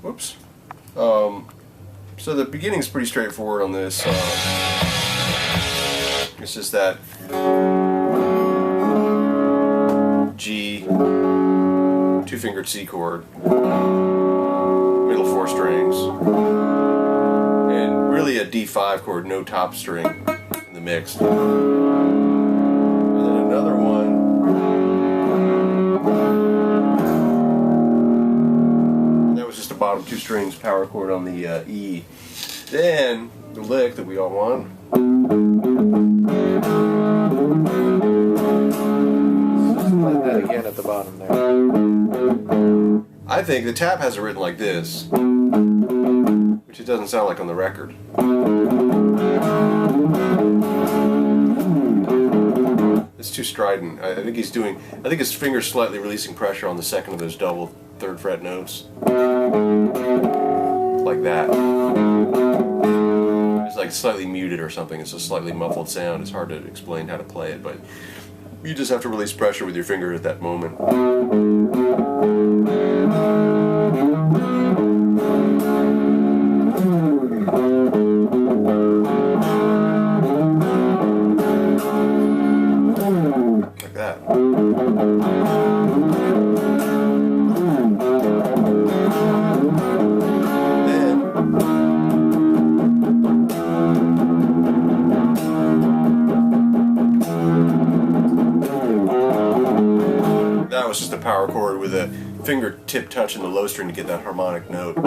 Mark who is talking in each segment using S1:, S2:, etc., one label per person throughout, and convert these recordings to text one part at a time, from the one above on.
S1: Whoops. So the beginning's pretty straightforward on this. It's just that G, two-fingered C chord, middle 4 strings, and really a D5 chord, no top string in the mix. And then another one. That was just a bottom 2 strings power chord on the E. Then the lick that we all want.
S2: Play that again at the bottom there.
S1: I think the tab has it written like this, which it doesn't sound like on the record. It's too strident. I think he's doing. I think his finger's slightly releasing pressure on the second of those double 3rd fret notes, like that. It's like slightly muted or something. It's a slightly muffled sound. It's hard to explain how to play it, but you just have to release pressure with your finger at that moment. Like that. That was just a power chord with a fingertip touch in the low string to get that harmonic note.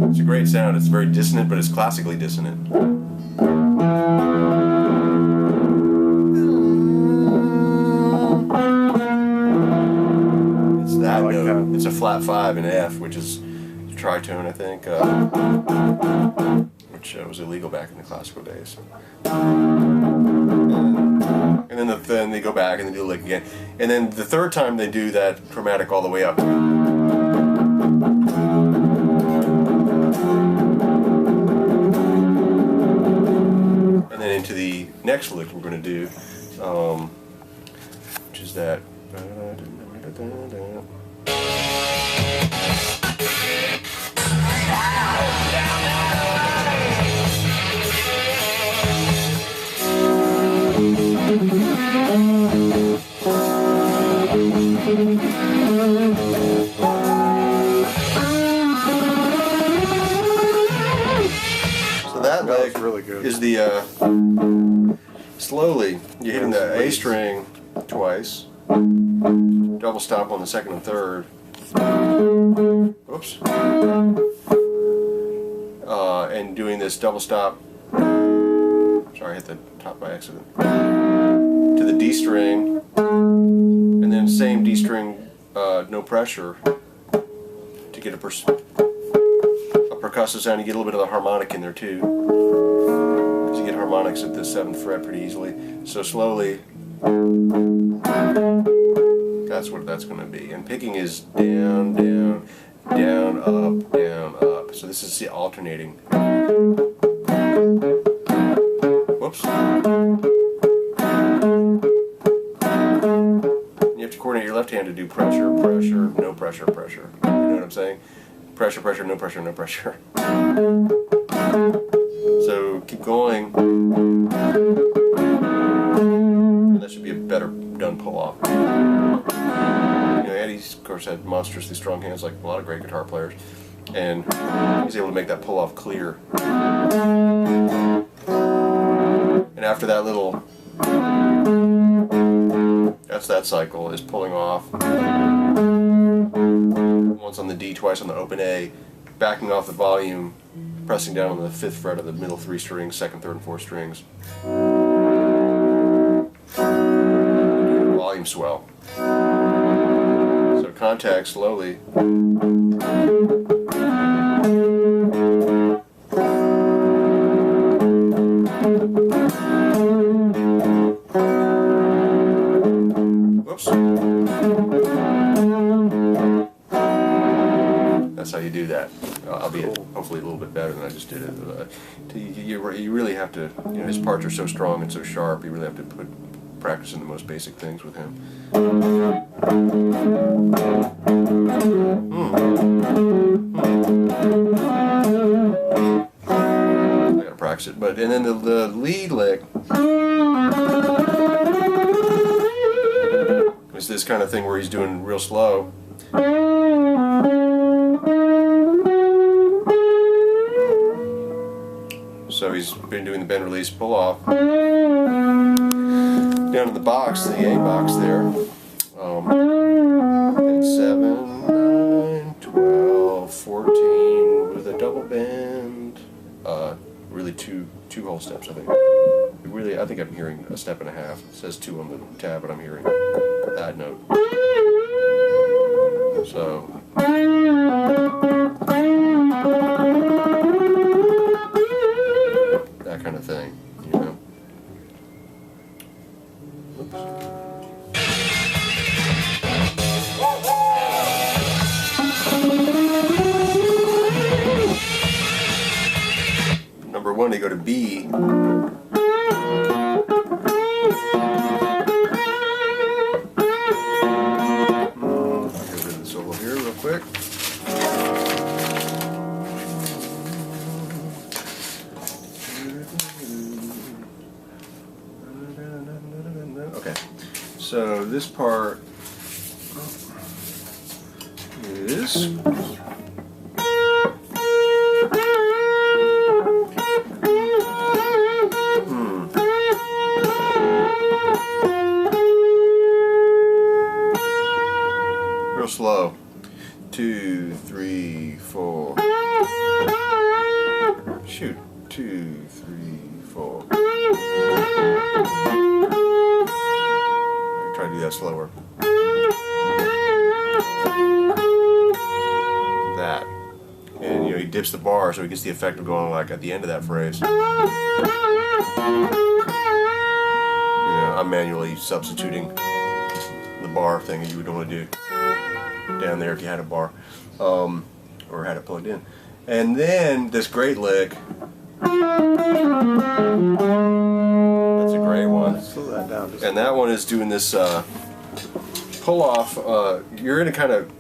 S1: It's a great sound. It's very dissonant, but it's classically dissonant. It's that note. That. It's a flat 5 in F, which is a tritone, I think, which was illegal back in the classical days. And then they go back and they do the lick again. And then the 3rd time they do that chromatic all the way up. And then into the next lick we're going to do, which is that. So that lick
S2: really good.
S1: Is the slowly you're hitting the A string twice, double stop on the 2nd and 3rd. Oops. And doing this double stop. Sorry, I hit the top by accident. To the D string, and then same D string, no pressure, to get a percussive sound. You get a little bit of the harmonic in there too, because you get harmonics at the 7th fret pretty easily. So slowly, that's what that's going to be. And picking is down, down, down, up, down, up. So this is the alternating. Whoops. You have to coordinate your left hand to do pressure, pressure, no pressure, pressure. You know what I'm saying? Pressure, pressure, no pressure, no pressure. So keep going. And that should be a better done pull-off. You know, Eddie's, of course, had monstrously strong hands like a lot of great guitar players. And he's able to make that pull-off clear. And after that little, that's that cycle, is pulling off. Once on the D, twice on the open A, backing off the volume, pressing down on the 5th fret of the middle 3 strings, 2nd, 3rd, and 4th strings. Volume swell. So contact slowly. Whoops. That's how you do that. Albeit hopefully a little bit better than I just did it. You really have to, you know, his parts are so strong and so sharp, you really have to put practice in the most basic things with him. works it. But and then the lead lick is this kind of thing where he's doing real slow. So he's been doing the bend release pull off. Down in the box, the A box there. And 7, 9, 12, 14 with a double bend. Really two whole steps, I think. Really, I think I'm hearing a step and a half. It says 2 on the tab, but I'm hearing that note. So. That kind of thing, you know. Oops. Number 1, they go to B. I'll get rid of the solo here real quick. Okay, so this part is real slow. 2, 3, 4. Shoot. 2, 3, 4. Try to do that slower. That. And you know, he dips the bar so he gets the effect of going like at the end of that phrase. You know, I'm manually substituting the bar thing that you would want to do down there if you had a bar. Or had it plugged in. And then this great lick. That's a great one.
S2: Slow that down.
S1: And that one is doing this pull off. You're in a kind of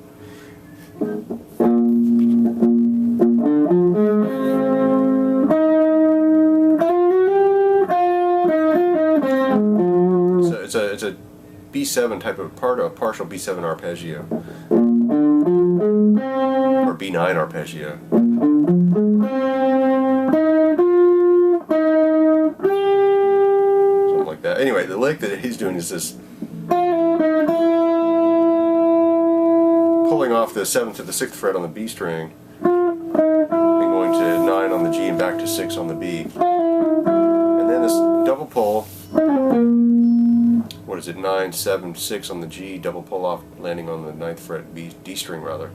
S1: it's a B7 type of partial B7 arpeggio or B9 arpeggio. Anyway, the lick that he's doing is this pulling off the 7th to the 6th fret on the B string and going to 9 on the G and back to 6 on the B. And then this double pull, what is it, 9, 7, 6 on the G, double pull off, landing on the 9th fret D string rather.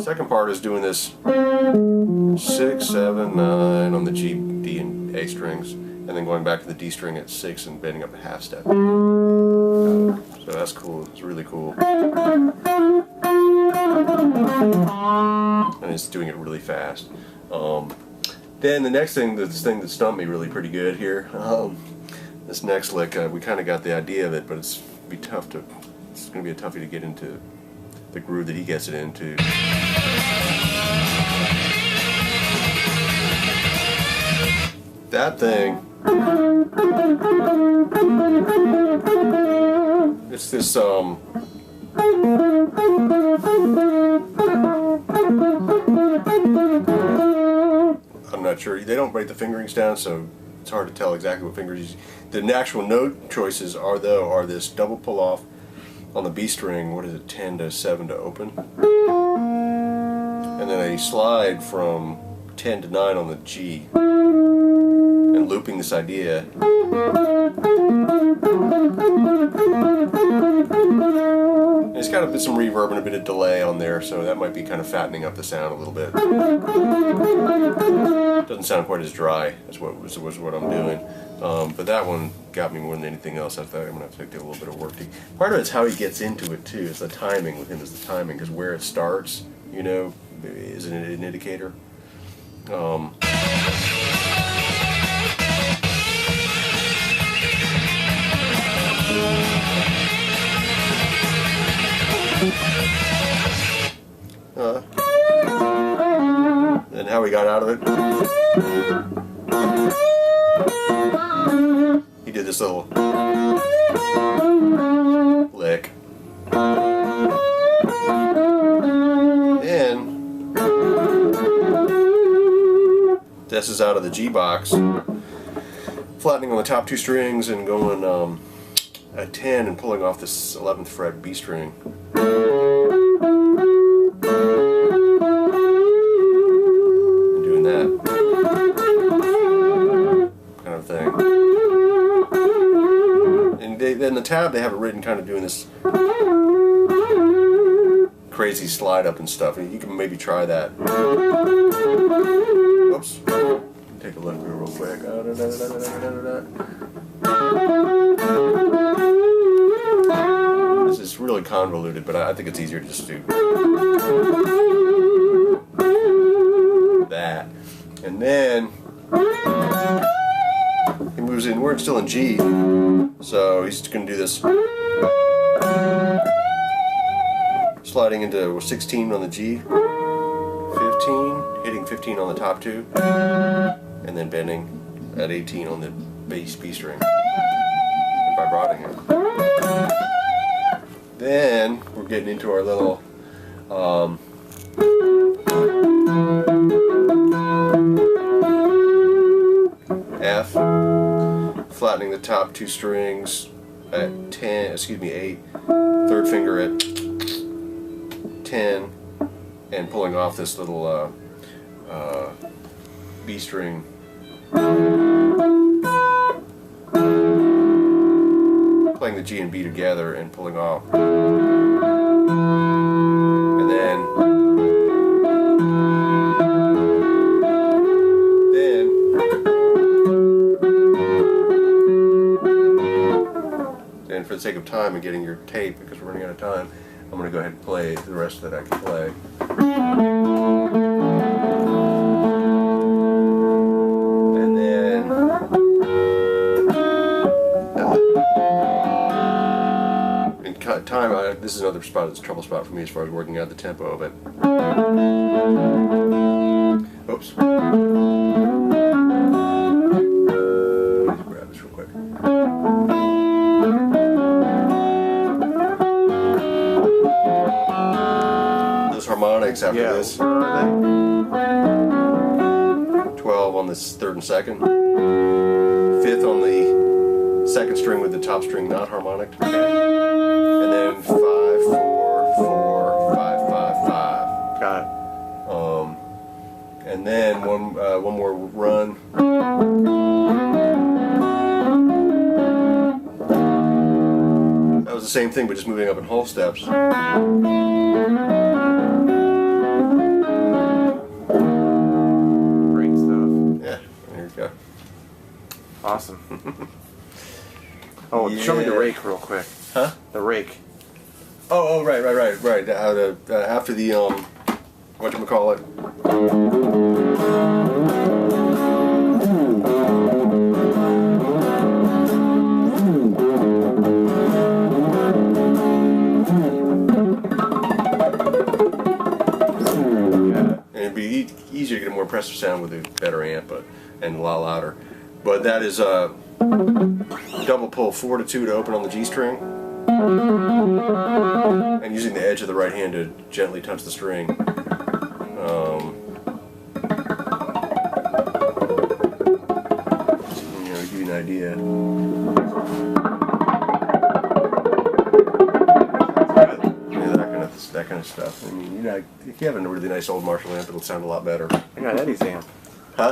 S1: Second part is doing this 6, 7, 9 on the G, D, and A strings, and then going back to the D string at 6 and bending up a half step. So that's cool. It's really cool. And it's doing it really fast. Then the next thing, this thing that stumped me really pretty good here, this next lick, we kind of got the idea of it, but it's going to be a toughie to get into the groove that he gets it into. That thing, it's this I'm not sure, they don't write the fingerings down, so it's hard to tell exactly what fingers he's. The actual note choices are this double pull off on the B string, what is it, 10 to 7 to open, and then a slide from 10 to 9 on the G, and looping this idea. And it's got a bit some reverb and a bit of delay on there, so that might be kind of fattening up the sound a little bit. Doesn't sound quite as dry as what I'm doing. But that one got me more than anything else. I thought I'm going to have to do a little bit of work. Part of it's how he gets into it too. It's the timing with him. Is the timing, because where it starts, you know, is an indicator. out of it. He did this little lick. Then this is out of the G box, flattening on the top two strings and going a 10 and pulling off this 11th fret B string. And doing that kind of thing. And in the tab they have it written kind of doing this crazy slide up and stuff. And you can maybe try that. Oops. Take a look real quick. This is really convoluted, but I think it's easier to just do that. And then he moves in. We're still in G, so he's going to do this sliding into 16 on the G, 15, hitting 15 on the top two, and then bending at 18 on the bass B string and vibrating it. Then we're getting into our little F, flattening the top two strings at 8, third finger at 10, and pulling off this little B string. Playing the G and B together and pulling off. And then for the sake of time and getting your tape, because we're running out of time, I'm going to go ahead and play the rest that I can play. And then in time, this is another spot that's a trouble spot for me as far as working out the tempo of it. Oops. Let me grab this real quick. Harmonics after this. 12 on this third and second. 5th on the second string with the top string not harmonic. And then 5, 4, 4, 5, 5, 5.
S2: Got it.
S1: And then one more run. That was the same thing, but just moving up in whole steps.
S2: Awesome. Oh, yeah. Show me the rake real quick.
S1: Huh?
S2: The rake.
S1: Oh, right. After the whatchamacallit. And it'd be easier to get a more impressive sound with a better amp, and a lot louder. But that is a double pull 4 to 2 to open on the G string, and using the edge of the right hand to gently touch the string. Give you an idea. Yeah, that kind of stuff. I mean, if you have a really nice old Marshall amp, it'll sound a lot better.
S2: I got Eddie's amp.